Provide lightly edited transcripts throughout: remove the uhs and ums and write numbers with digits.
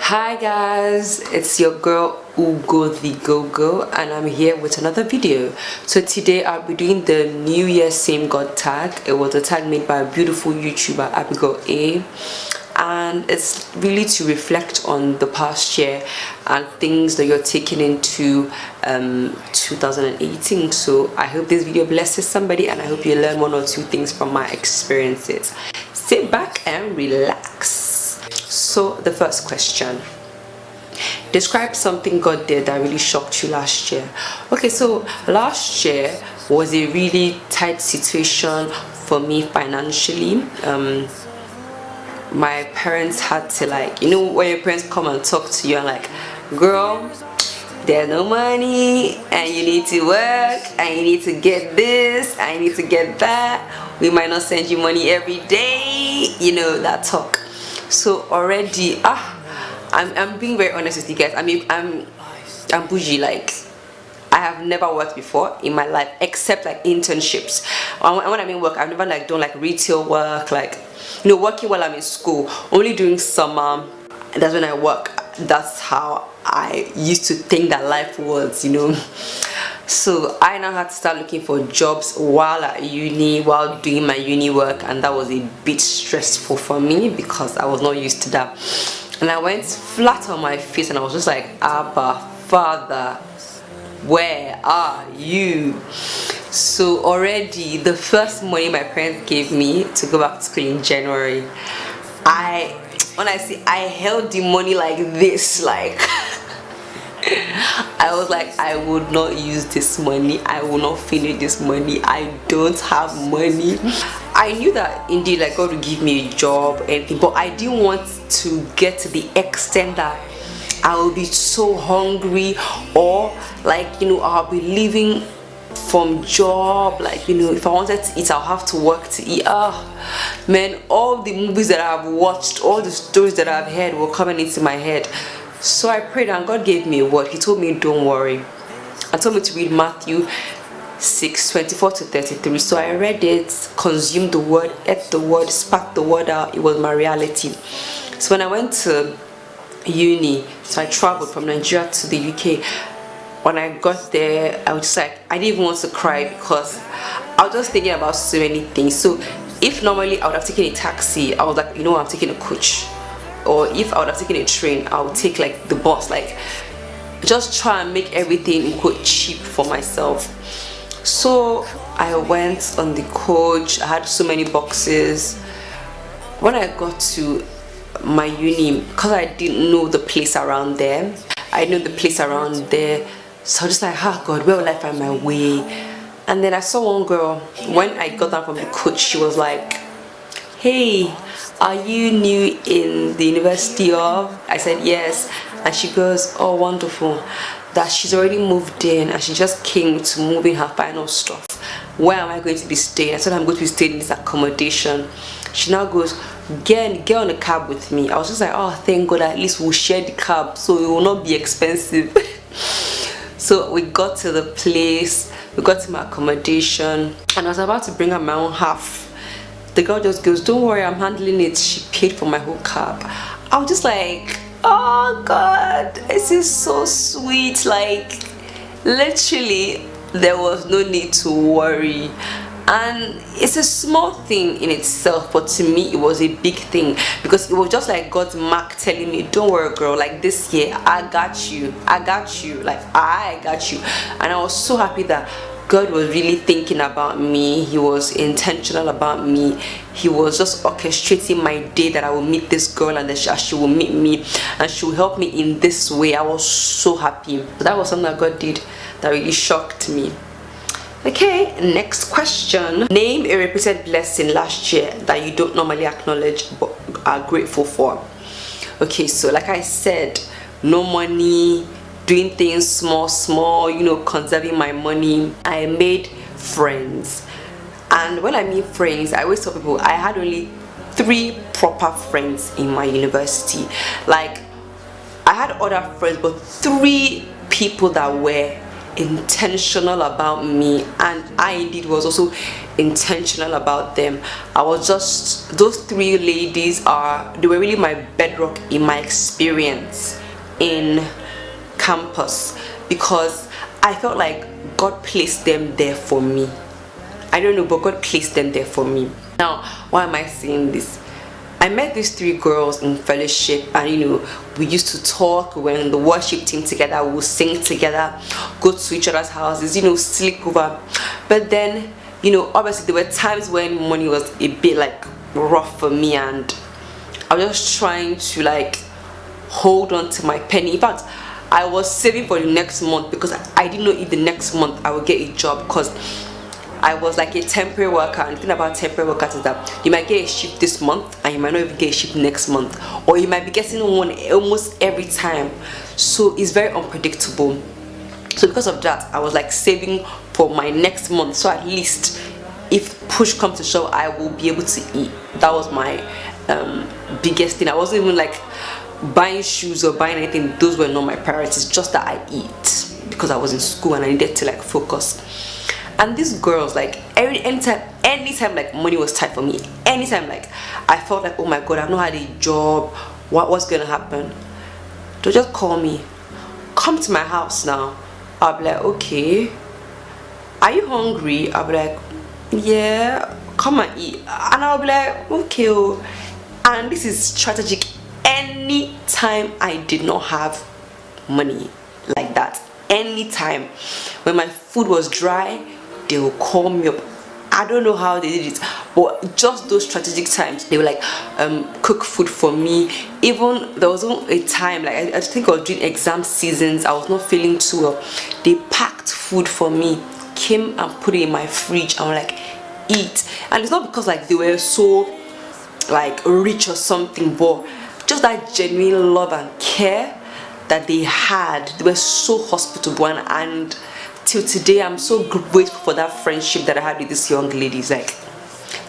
Hi guys, it's your girl Ugo the Go-Go and I'm here with another video. So today I'll be doing the New Year Same God tag. It was a tag made by a beautiful YouTuber, Abigail, and it's really to reflect on the past year and things that you're taking into 2018. So I hope this video blesses somebody and I hope you learn one or two things from my experiences. Sit back and relax. So the first question, describe something God did that really shocked you last year. Okay, so last year was a really tight situation for me financially. My parents had to, like, you know when your parents come and talk to you and like, girl, there's no money and you need to work and you need to get this and you need to get that, we might not send you money every day, you know, that talk. So already I'm being very honest with you guys. I mean, I'm bougie. Like, I have never worked before in my life except like internships. And when I mean work, I've never like done like retail work, like, you know, working while I'm in school. Only during summer, that's when I work. That's how I used to think that life was, you know. So I now had to start looking for jobs while at uni, while doing my uni work, and that was a bit stressful for me because I was not used to that. And I went flat on my face and I was just like, Abba, Father, where are you? So already the first money my parents gave me to go back to school in January, when I say I held the money like this, like I was like, I would not use this money, I will not finish this money, I don't have money. I knew that indeed like God would give me a job and anything, but I didn't want to get to the extent that I will be so hungry, or like, you know, I'll be living from job, like, you know, if I wanted to eat I'll have to work to eat. Man, all the movies that I've watched, all the stories that I've heard were coming into my head. So I prayed and God gave me a word. He told me, don't worry. I told me to read Matthew 6:24-33. So I read it, consumed the word, ate the word, spat the word out. It was my reality. So when I went to uni, so I traveled from Nigeria to the UK. When I got there, I was just like, I didn't even want to cry because I was just thinking about so many things. So if normally I would have taken a taxi, I was like, you know, I'm taking a coach. Or if I would have taken a train, I would take like the bus, like just try and make everything quote cheap for myself. So I went on the coach. I had so many boxes. When I got to my uni, because I didn't know the place around there, so I was just like, God, where will I find my way? And then I saw one girl. When I got down from the coach, she was like, hey, are you new in the University of? I said yes. And she goes, oh, wonderful, that she's already moved in and she just came to move in her final stuff. Where am I going to be staying? I said, I'm going to be staying in this accommodation. She now goes, get on the cab with me. I was just like, oh, thank God, at least we'll share the cab so it will not be expensive. So we got to the place, we got to my accommodation, and I was about to bring up my own half. The girl just goes, don't worry, I'm handling it. She paid for my whole cab. I was just like, oh God, this is so sweet. Like, literally, there was no need to worry. And it's a small thing in itself, but to me it was a big thing because it was just like God's mark telling me, don't worry girl, like this year I got you, like I got you. And I was so happy that God was really thinking about me. He was intentional about me. He was just orchestrating my day that I will meet this girl and then she will meet me and she will help me in this way. I was so happy. That was something that God did that really shocked me. Okay, next question. Name a repeated blessing last year that you don't normally acknowledge but are grateful for. Okay, so like I said, no money, doing things small, you know, conserving my money. I made friends. And when I mean friends, I always tell people I had only 3 proper friends in my university. Like, I had other friends, but 3 people that were intentional about me, and I indeed was also intentional about them. I was just, those three ladies they were really my bedrock in my experience in campus, because I felt like God placed them there for me. I don't know, but God placed them there for me. Now, why am I saying this? I met these three girls in fellowship, and we used to talk. We were in the worship team together, we would sing together, go to each other's houses, sleep over. But then, obviously there were times when money was a bit like rough for me, and I was just trying to like hold on to my penny. In fact, I was saving for the next month, because I didn't know if the next month I would get a job, because I was like a temporary worker, and the thing about temporary workers is that you might get a shift this month and you might not even get a shift next month, or you might be getting one almost every time. So it's very unpredictable. So because of that, I was like saving for my next month, so at least if push comes to shove, I will be able to eat. That was my biggest thing. I wasn't even like buying shoes or buying anything. Those were not my priorities, just that I eat, because I was in school and I needed to like focus. And these girls, like anytime like money was tight for me, anytime like I felt like, oh my god, I've not had a job, what's gonna happen, they'll just call me, come to my house now. I'll be like, okay, are you hungry? I'll be like, yeah, come and eat. And I'll be like, okay. And this is strategic. Anytime I did not have money like that, anytime when my food was dry, they will call me up. I don't know how they did it, but just those strategic times, they would like cook food for me. Even there was a time, like I think I was during exam seasons, I was not feeling too well. They packed food for me, came and put it in my fridge, and were like, eat. And it's not because like they were so like rich or something, but just that genuine love and care that they had. They were so hospitable, and till today I'm so grateful for that friendship that I had with these young ladies. Like,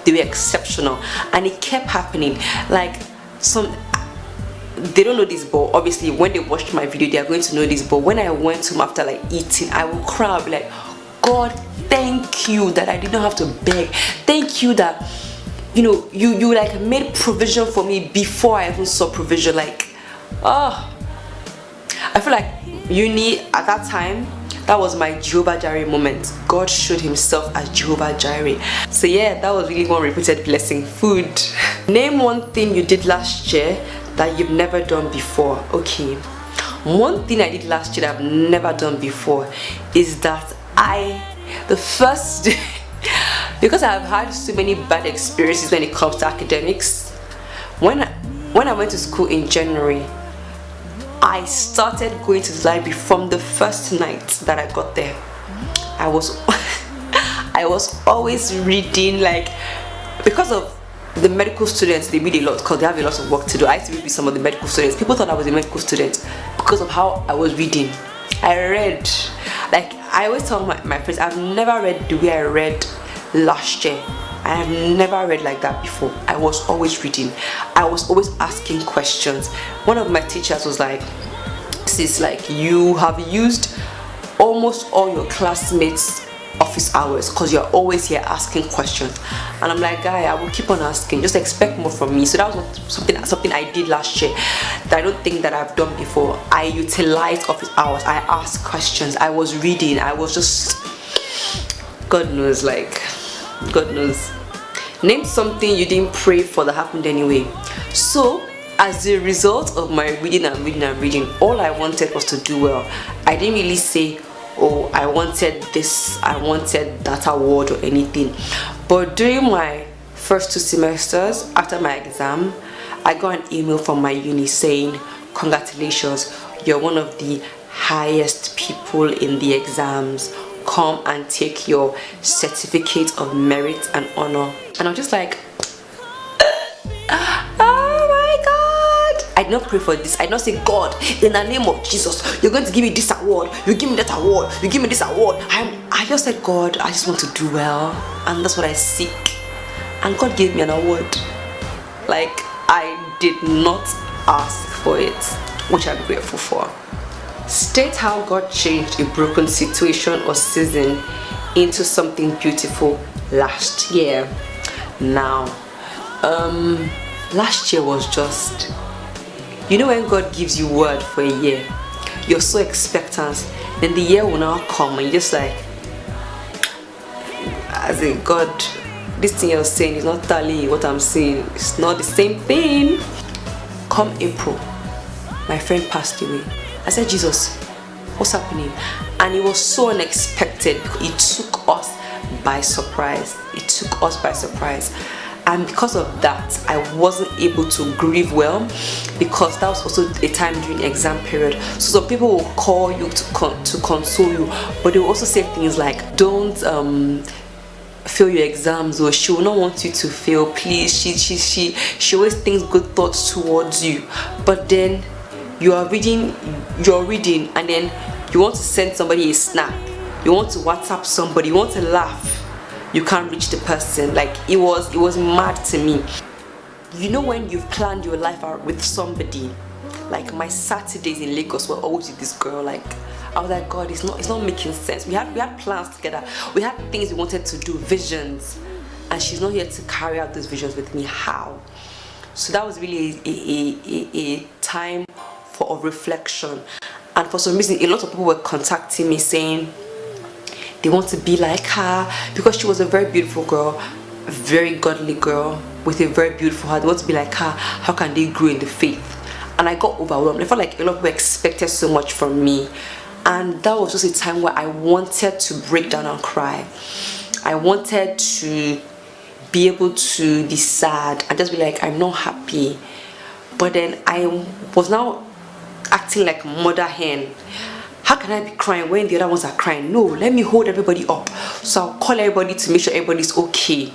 they were exceptional, and it kept happening. Like, they don't know this, but obviously when they watched my video they are going to know this, but when I went home after like eating, I will cry. I'll be like, God, thank you that I did not have to beg. Thank you that you like made provision for me before I even saw provision. Like, I feel like uni at that time, that was my Jehovah Jireh moment. God showed himself as Jehovah Jireh. So yeah, that was really one repeated blessing. Food. Name one thing you did last year that you've never done before. Okay, one thing I did last year that I've never done before is that because I've had so many bad experiences when it comes to academics. When I went to school in January, I started going to the library from the first night that I got there. I was always reading, like, because of the medical students, they read a lot because they have a lot of work to do. I used to read with some of the medical students. People thought I was a medical student because of how I was reading. I read, like, I always tell my friends, I've never read the way I read last year. I have never read like that before. I was always reading. I was always asking questions. One of my teachers was like, sis, like, you have used almost all your classmates' office hours because you're always here asking questions. And I'm like, guy, I will keep on asking, just expect more from me. So that was something I did last year that I don't think that I've done before. I utilized office hours. I asked questions. I was reading. I was just, God knows, like, God knows. Name something you didn't pray for that happened anyway. So as a result of my reading, all I wanted was to do well. I didn't really say, oh, I wanted this, I wanted that award or anything. But during my first 2 semesters after my exam, I got an email from my uni saying, congratulations, you're one of the highest people in the exams. Come and take your certificate of merit and honor. And I'm just like, oh my God. I did not pray for this. I did not say, God, in the name of Jesus, you're going to give me this award, you give me that award, you give me this award. I just said, God, I just want to do well, and that's what I seek. And God gave me an award. Like, I did not ask for it, which I'm grateful for. State how God changed a broken situation or season into something beautiful last year. Now, last year was just, you know, when God gives you word for a year, you're so expectant, then the year will now come and you're just like, as a God, this thing you're saying is not telling what I'm saying. It's not the same thing. Come April, my friend passed away. I said, Jesus, what's happening? And it was so unexpected because it took us by surprise. It took us by surprise. And because of that, I wasn't able to grieve well, because that was also a time during exam period. So some people will call you to console you, but they will also say things like, don't fail your exams, or she will not want you to fail, please. She always thinks good thoughts towards you. But then you're reading and then you want to send somebody a snap, you want to WhatsApp somebody, you want to laugh, you can't reach the person. Like, it was mad to me. You know, when you've planned your life out with somebody, like my Saturdays in Lagos were always with this girl. Like, I was like, God, it's not making sense. We had plans together, we had things we wanted to do, visions, and she's not here to carry out those visions with me. How? So that was really a time of reflection. And for some reason, a lot of people were contacting me saying they want to be like her, because she was a very beautiful girl, a very godly girl with a very beautiful heart. They want to be like her. How can they grow in the faith? And I got overwhelmed. I felt like a lot of people expected so much from me. And that was just a time where I wanted to break down and cry. I wanted to be able to be sad and just be like, I'm not happy. But then I was now acting like mother hen. How can I be crying when the other ones are crying? No, let me hold everybody up. So I'll call everybody to make sure everybody's okay,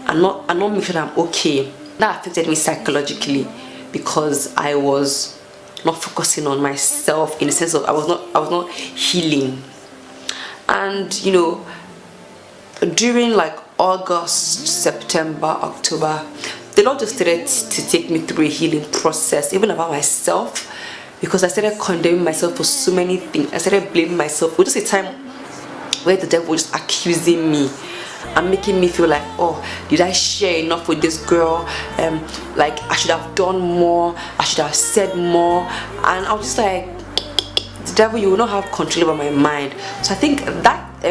and not make sure that I'm okay. That affected me psychologically, because I was not focusing on myself, in the sense of I was not healing. And you know, during like August, September, October, the Lord just started to take me through a healing process, even about myself, because I started condemning myself for so many things. I started blaming myself. It was just a time where the devil was just accusing me and making me feel like, oh, did I share enough with this girl? Like, I should have done more, I should have said more. And I was just like, the devil, you will not have control over my mind. So I think that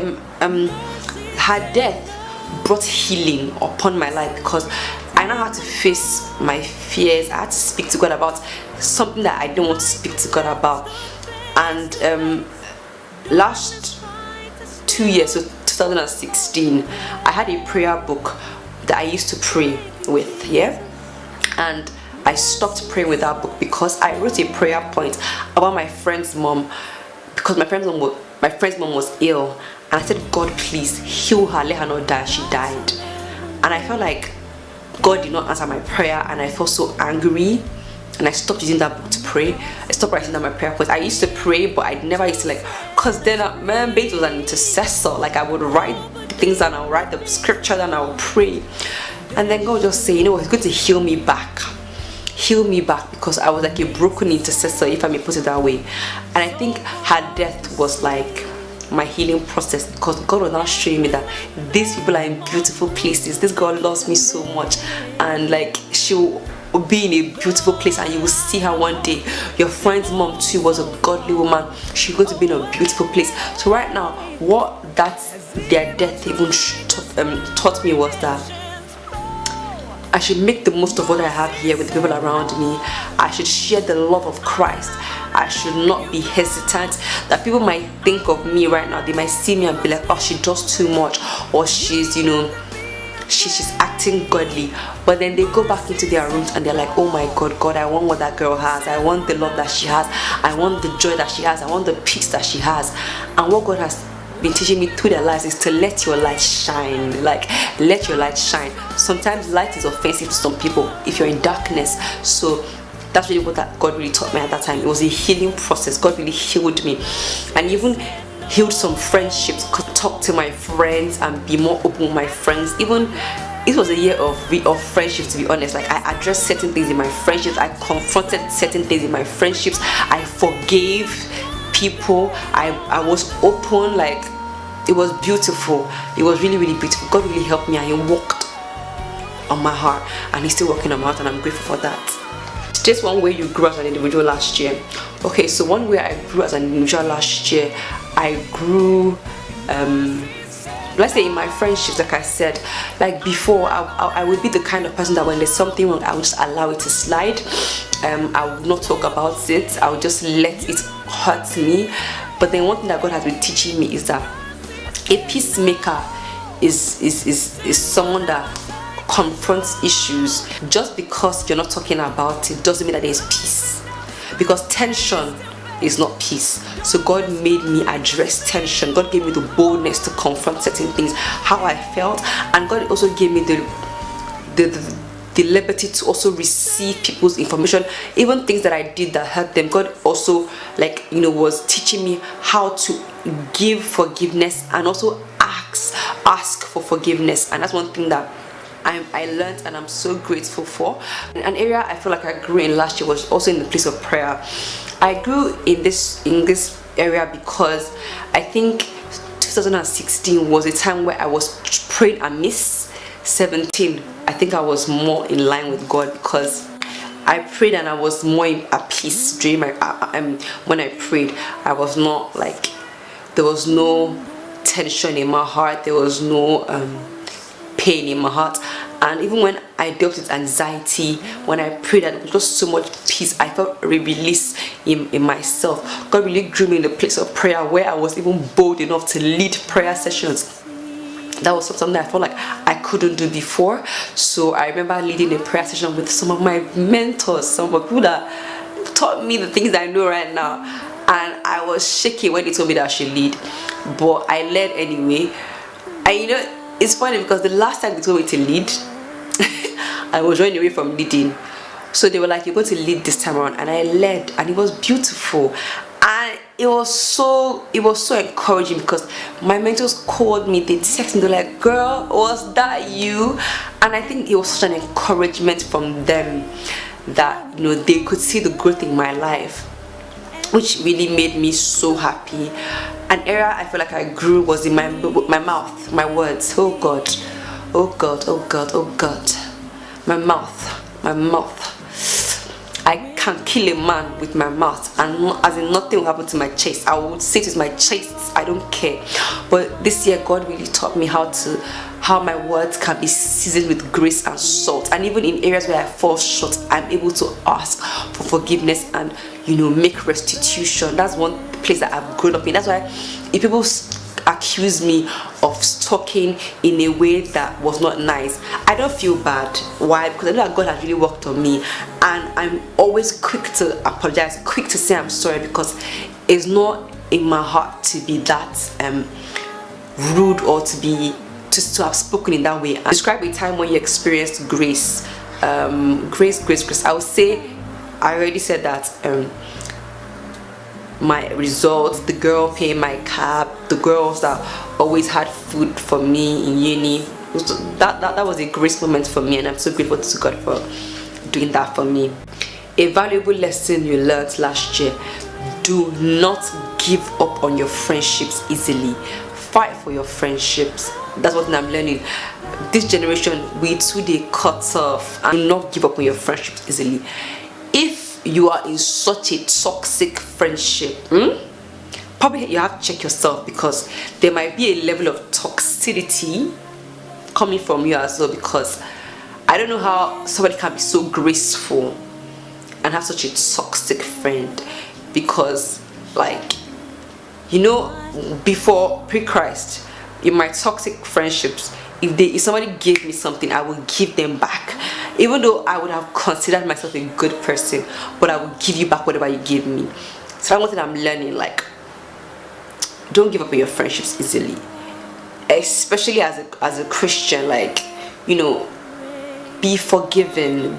her death brought healing upon my life, because I now had to face my fears. I had to speak to God about something that I didn't want to speak to God about. And last 2 years, so 2016, I had a prayer book that I used to pray with, yeah? And I stopped praying with that book because I wrote a prayer point about my friend's mom, because my friend's mom was ill. And I said, God, please heal her, let her not die. She died. And I felt like God did not answer my prayer, and I felt so angry, and I stopped using that book to pray. I stopped writing down my prayer points. I used to pray, but I never used to, like, because then Bates was an intercessor. Like, I would write things down, I would write the scripture down, I would pray. And then God would just say, you know what, it's going to heal me back. Heal me back, because I was like a broken intercessor, if I may put it that way. And I think her death was like my healing process, because God was now showing me that these people are in beautiful places. This girl loves me so much, and like, she will be in a beautiful place, and you will see her one day. Your friend's mom too was a godly woman. She's going to be in a beautiful place. So right now, what their death even taught me was that I should make the most of what I have here with the people around me. I should share the love of Christ. I should not be hesitant. That people might think of me right now, they might see me and be like, oh, she does too much, or she's, you know, she's acting godly. But then they go back into their rooms and they're like, oh my God, I want what that girl has. I want the love that she has. I want the joy that she has. I want the peace that she has. And what God has been teaching me through their lives is to let your light shine. Like, let your light shine. Sometimes light is offensive to some people if you're in darkness. So that's really what God really taught me at that time. It was a healing process. God really healed me, and even healed some friendships. Could talk to my friends and be more open with my friends. Even it was a year of friendship, to be honest. Like, I addressed certain things in my friendships. I confronted certain things in my friendships. I forgave people. I was open, like it was beautiful. It was really, really beautiful. God really helped me, and He worked on my heart, and He's still working on my heart, and I'm grateful for that. Just one way you grew as an individual last year. Okay, so one way I grew as an individual last year, I grew let's say in my friendships. Like I said, like before, I would be the kind of person that when there's something wrong, I would just allow it to slide. I would not talk about it. I would just let it hurt me. But then one thing that God has been teaching me is that a peacemaker is someone that confronts issues. Just because you're not talking about it doesn't mean that there's peace, because tension is not peace. So God made me address tension. God gave me the boldness to confront certain things, how I felt, and God also gave me the liberty to also receive people's information, even things that I did that hurt them. God also, like, was teaching me how to give forgiveness and also ask for forgiveness. And that's one thing that I learned, and I'm so grateful for. An area I feel like I grew in last year was also in the place of prayer. I grew in this area because I think 2016 was a time where I was praying amiss. 17, I think I was more in line with God, because I prayed and I was more at peace during my when I prayed. I was not like, there was no tension in my heart, there was no pain in my heart. And even when I dealt with anxiety, when I prayed, and just so much peace, I felt a release in myself. God really grew me in the place of prayer, where I was even bold enough to lead prayer sessions. That was something that I felt like I couldn't do before. So I remember leading a prayer session with some of my mentors, some of the people that taught me the things that I know right now. And I was shaking when they told me that I should lead, but I led anyway. And it's funny because the last time they told me to lead, I was running away from leading. So they were like, you're going to lead this time around, and I led, and it was beautiful. And it was so encouraging, because my mentors called me, they texted me, they're like, girl, was that you? And I think it was such an encouragement from them that they could see the growth in my life, which really made me so happy. An area I feel like I grew was in my mouth, my words. Oh God, oh God, oh God, oh God. My mouth. I can kill a man with my mouth, and as in nothing will happen to my chest. I would say it with my chest, I don't care. But this year, God really taught me how my words can be seasoned with grace and salt. And even in areas where I fall short, I'm able to ask for forgiveness and make restitution. That's one place that I've grown up in. That's why if people accuse me of talking in a way that was not nice, I don't feel bad. Why? Because I know that God has really worked on me, and I'm always quick to apologize, quick to say I'm sorry, because it's not in my heart to be that rude, or to have spoken in that way. And describe a time when you experienced grace. Grace. I would say, I already said that my results, the girl paying my cab, the girls that always had food for me in uni, that was a grace moment for me, and I'm so grateful to God for doing that for me. A valuable lesson you learned last year: do not give up on your friendships easily. Fight for your friendships. That's what I'm learning. This generation, we too they cut off, and do not give up on your friendships easily. If you are in such a toxic friendship, probably you have to check yourself, because there might be a level of toxicity coming from you as well. Because I don't know how somebody can be so graceful and have such a toxic friend, because before pre-Christ, in my toxic friendships, if somebody gave me something, I would give them back, even though I would have considered myself a good person, but I would give you back whatever you give me. So that's one thing I'm learning, don't give up on your friendships easily, especially as a Christian. Be forgiving,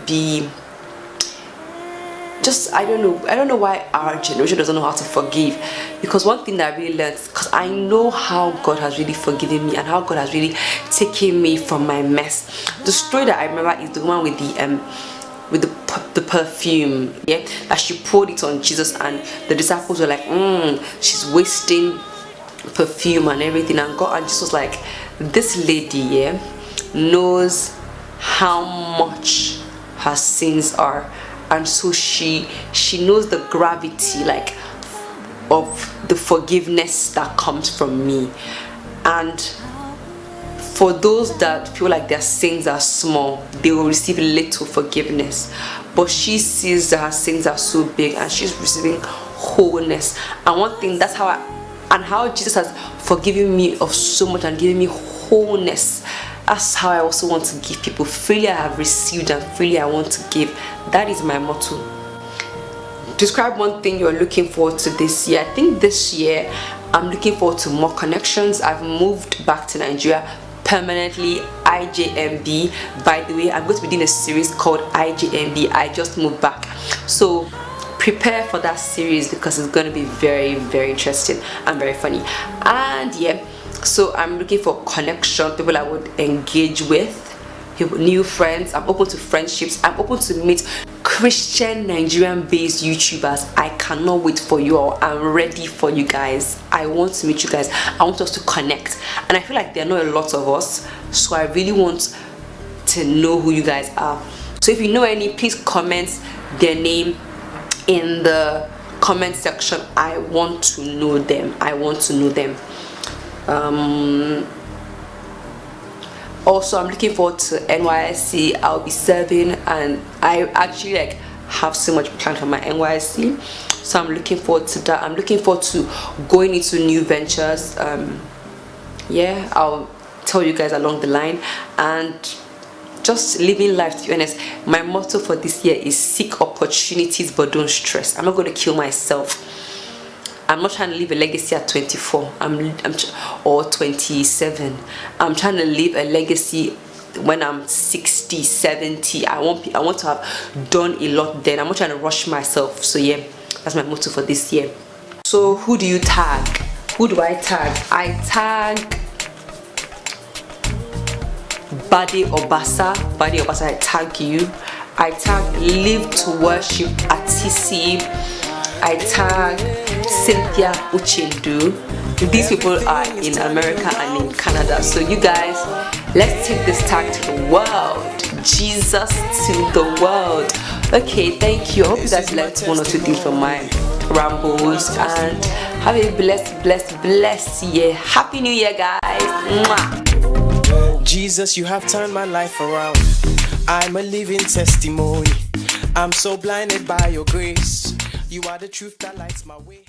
I don't know why our generation doesn't know how to forgive. Because one thing that I really learned, because I know how God has really forgiven me and how God has really taken me from my mess. The story that I remember is the one with with the perfume, yeah, that she poured it on Jesus, and the disciples were like, she's wasting perfume and everything. And God and Jesus was like, this lady, yeah, knows how much her sins are, and so she knows the gravity, like, of the forgiveness that comes from me. And for those that feel like their sins are small, they will receive little forgiveness, but she sees that her sins are so big and she's receiving wholeness. And one thing, that's how Jesus has forgiven me of so much and given me wholeness. That's how I also want to give people. Freely I have received and freely I want to give. That is my motto. Describe one thing you're looking forward to this year. I think this year I'm looking forward to more connections. I've moved back to Nigeria permanently, IJMB. By the way, I'm going to be doing a series called IJMB. I just moved back, so prepare for that series because it's going to be very, very interesting and very funny. And yeah, so I'm looking for connection, people I would engage with, people, new friends. I'm open to friendships. I'm open to meet Christian Nigerian based YouTubers. I cannot wait for you all. I'm ready for you guys. I want to meet you guys. I want us to connect, and I feel like there are not a lot of us, so I really want to know who you guys are. So if you know any, please comment their name in the comment section. I want to know them. I want to know them. Also, I'm looking forward to NYSC. I'll be serving, and I actually like have so much planned for my NYSC, so I'm looking forward to that. I'm looking forward to going into new ventures. Yeah, I'll tell you guys along the line, and just living life. To be honest, my motto for this year is seek opportunities but don't stress. I'm not going to kill myself. I'm not trying to leave a legacy at 24 or 27. I'm trying to leave a legacy when I'm 60, 70. I want to have done a lot then. I'm not trying to rush myself. So yeah, that's my motto for this year. So who do you tag? Who do I tag? I tag Bade Obasa. Bade Obasa, I tag you. I tag Live to Worship at TC. I tag Cynthia Uchendu. These people are in America and in Canada. So you guys, let's take this tag to the world. Jesus to the world. Okay, thank you. I hope you guys learned one or two things from my rambles, and have a blessed year. Happy New Year, guys. Mwah. Jesus, you have turned my life around. I'm a living testimony. I'm so blinded by your grace. You are the truth that lights my way.